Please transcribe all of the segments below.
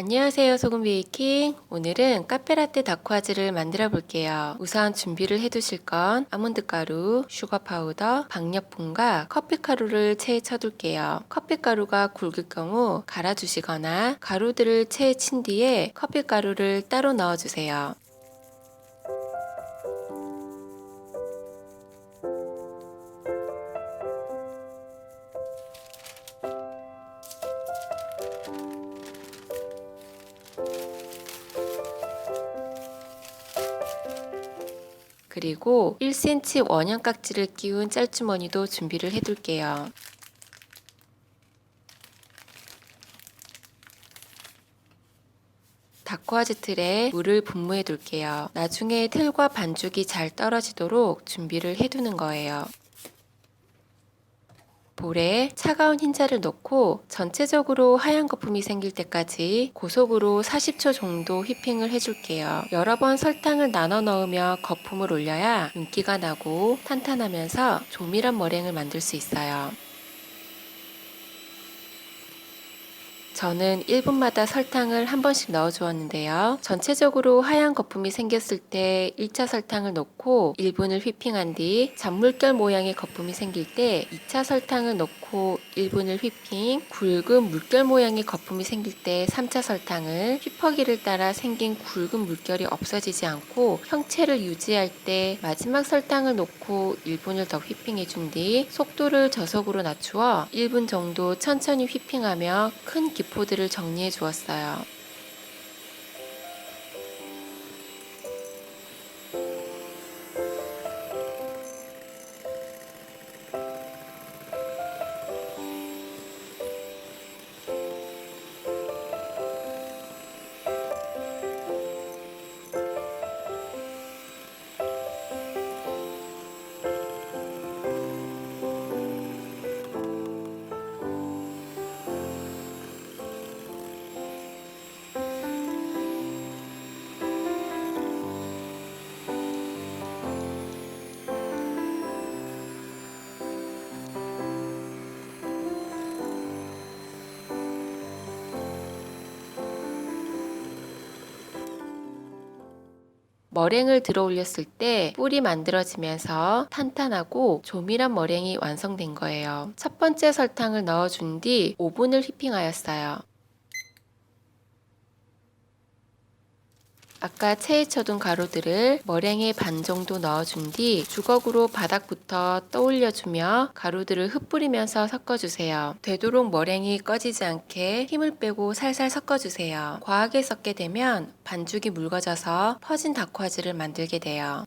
안녕하세요, 소금 베이킹. 오늘은 카페라떼 다크화즈를 만들어 볼게요. 우선 준비를 해두실 건 아몬드 가루, 슈거 파우더, 박력분과 커피 가루를 체에 쳐둘게요. 커피 가루가 굵을 경우 갈아주시거나 가루들을 체에 친 뒤에 커피 가루를 따로 넣어주세요. 그리고 1cm 원형 깍지를 끼운 짤주머니도 준비를 해둘게요. 다크화즈 틀에 물을 분무해 둘게요. 나중에 틀과 반죽이 잘 떨어지도록 준비를 해두는 거예요. 볼에 차가운 흰자를 넣고 전체적으로 하얀 거품이 생길 때까지 고속으로 40초 정도 휘핑을 해줄게요. 여러 번 설탕을 나눠 넣으며 거품을 올려야 윤기가 나고 탄탄하면서 조밀한 머랭을 만들 수 있어요. 저는 1분마다 설탕을 한 번씩 넣어 주었는데요. 전체적으로 하얀 거품이 생겼을 때 1차 설탕을 넣고 1분을 휘핑한 뒤 잔물결 모양의 거품이 생길 때 2차 설탕을 넣고 1분을 휘핑, 굵은 물결 모양의 거품이 생길 때 3차 설탕을, 휘퍼기를 따라 생긴 굵은 물결이 없어지지 않고 형체를 유지할 때 마지막 설탕을 넣고 1분을 더 휘핑해 준 뒤 속도를 저속으로 낮추어 1분 정도 천천히 휘핑하며 큰 기포들을 정리해 주었어요. 머랭을 들어 올렸을 때 뿔이 만들어지면서 탄탄하고 조밀한 머랭이 완성된 거예요. 첫 번째 설탕을 넣어준 뒤 5분을 휘핑하였어요. 아까 체에 쳐둔 가루들을 머랭에 반 정도 넣어준 뒤 주걱으로 바닥부터 떠올려주며 가루들을 흩뿌리면서 섞어주세요. 되도록 머랭이 꺼지지 않게 힘을 빼고 살살 섞어주세요. 과하게 섞게 되면 반죽이 묽어져서 퍼진 다크화즈를 만들게 돼요.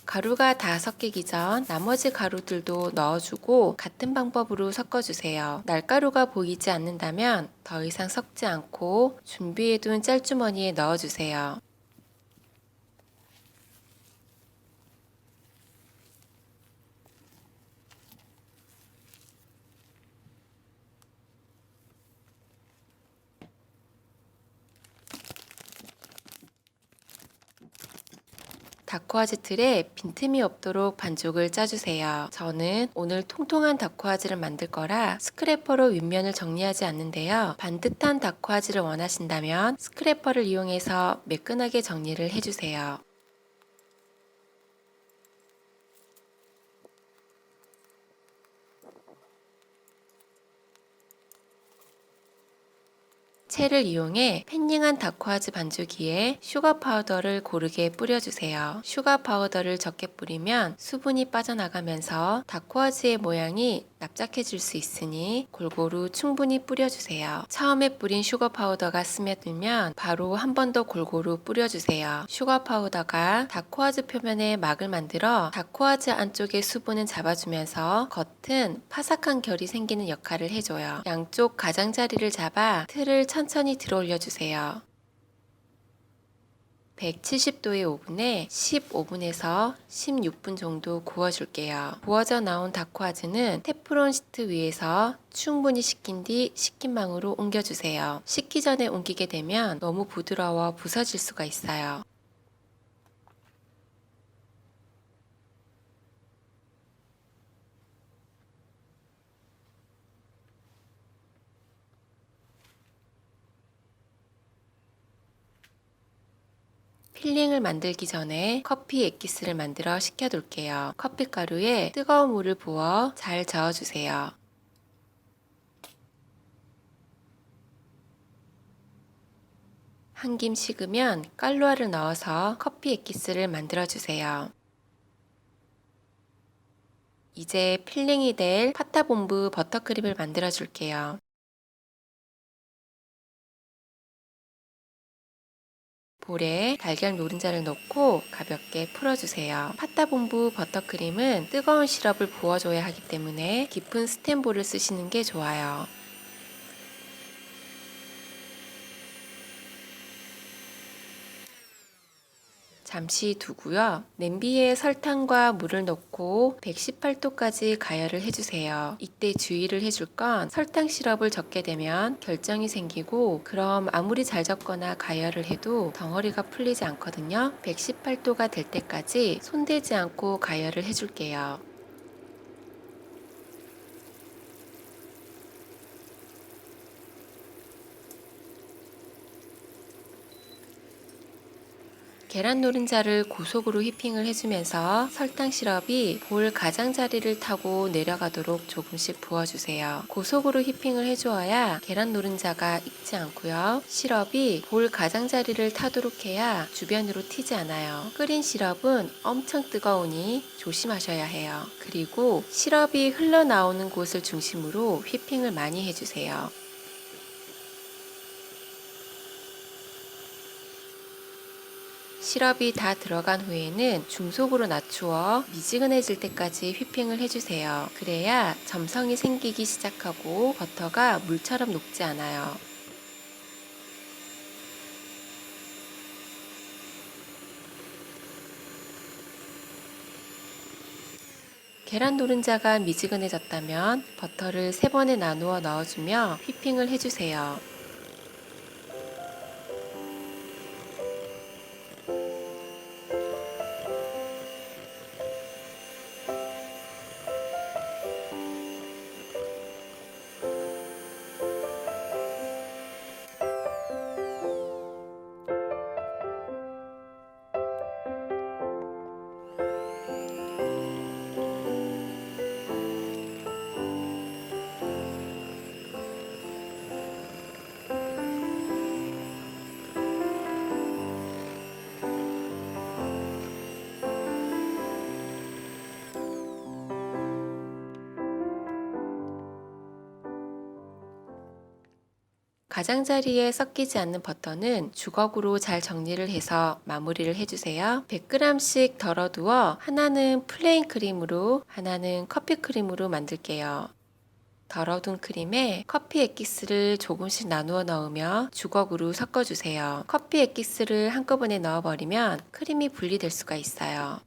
가루가 다 섞이기 전 나머지 가루들도 넣어주고 같은 방법으로 섞어주세요. 날가루가 보이지 않는다면 더 이상 섞지 않고 준비해둔 짤주머니에 넣어주세요. 다크화즈 틀에 빈틈이 없도록 반죽을 짜주세요. 저는 오늘 통통한 다크화즈를 만들 거라 스크래퍼로 윗면을 정리하지 않는데요. 반듯한 다크화즈를 원하신다면 스크래퍼를 이용해서 매끈하게 정리를 해주세요. 채를 이용해 패닝한 다크화즈 반죽 위에 슈거 파우더를 고르게 뿌려주세요. 슈거 파우더를 적게 뿌리면 수분이 빠져나가면서 다크화즈의 모양이 납작해질 수 있으니 골고루 충분히 뿌려주세요. 처음에 뿌린 슈거 파우더가 스며들면 바로 한 번 더 골고루 뿌려주세요. 슈거 파우더가 다크화즈 표면에 막을 만들어 다크화즈 안쪽의 수분은 잡아주면서 겉은 파삭한 결이 생기는 역할을 해줘요. 양쪽 가장자리를 잡아 틀을 천천히 들어 올려주세요. 170도의 오븐에 15분에서 16분 정도 구워줄게요. 구워져 나온 다크화즈는 테프론 시트 위에서 충분히 식힌 뒤 식힌망으로 옮겨주세요. 식기 전에 옮기게 되면 너무 부드러워 부서질 수가 있어요. 필링을 만들기 전에 커피 액기스를 만들어 식혀둘게요. 커피가루에 뜨거운 물을 부어 잘 저어주세요. 한 김 식으면 깔루아를 넣어서 커피 액기스를 만들어주세요. 이제 필링이 될 파타본부 버터크림을 만들어 줄게요. 볼에 달걀 노른자를 넣고 가볍게 풀어주세요. 파타본부 버터크림은 뜨거운 시럽을 부어줘야 하기 때문에 깊은 스텐볼을 쓰시는 게 좋아요. 잠시 두고요. 냄비에 설탕과 물을 넣고 118도까지 가열을 해주세요. 이때 주의를 해줄 건 설탕 시럽을 적게 되면 결정이 생기고 그럼 아무리 잘 적거나 가열을 해도 덩어리가 풀리지 않거든요. 118도가 될 때까지 손대지 않고 가열을 해줄게요. 계란 노른자를 고속으로 휘핑을 해주면서 설탕 시럽이 볼 가장자리를 타고 내려가도록 조금씩 부어주세요. 고속으로 휘핑을 해주어야 계란 노른자가 익지 않고요. 시럽이 볼 가장자리를 타도록 해야 주변으로 튀지 않아요. 끓인 시럽은 엄청 뜨거우니 조심하셔야 해요. 그리고 시럽이 흘러나오는 곳을 중심으로 휘핑을 많이 해주세요. 시럽이 다 들어간 후에는 중속으로 낮추어 미지근해질 때까지 휘핑을 해주세요. 그래야 점성이 생기기 시작하고 버터가 물처럼 녹지 않아요. 계란 노른자가 미지근해졌다면 버터를 3번에 나누어 넣어주며 휘핑을 해주세요. 가장자리에 섞이지 않는 버터는 주걱으로 잘 정리를 해서 마무리를 해주세요. 100g씩 덜어두어 하나는 플레인 크림으로 하나는 커피 크림으로 만들게요. 덜어둔 크림에 커피 액기스를 조금씩 나누어 넣으며 주걱으로 섞어주세요. 커피 액기스를 한꺼번에 넣어버리면 크림이 분리될 수가 있어요.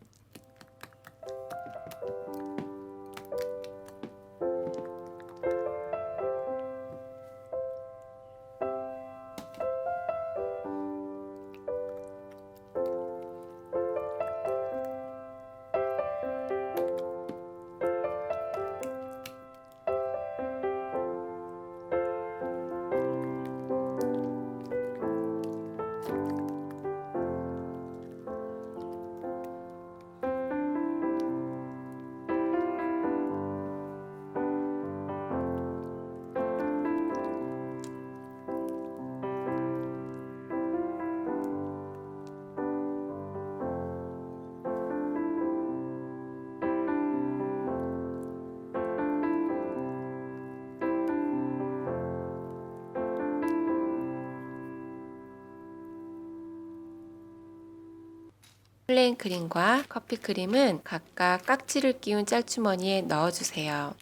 플레인 크림과 커피 크림은 각각 깍지를 끼운 짤주머니에 넣어주세요.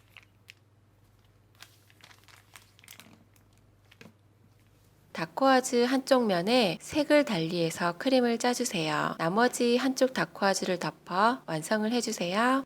다코아즈 한쪽 면에 색을 달리해서 크림을 짜주세요. 나머지 한쪽 다코아즈를 덮어 완성을 해주세요.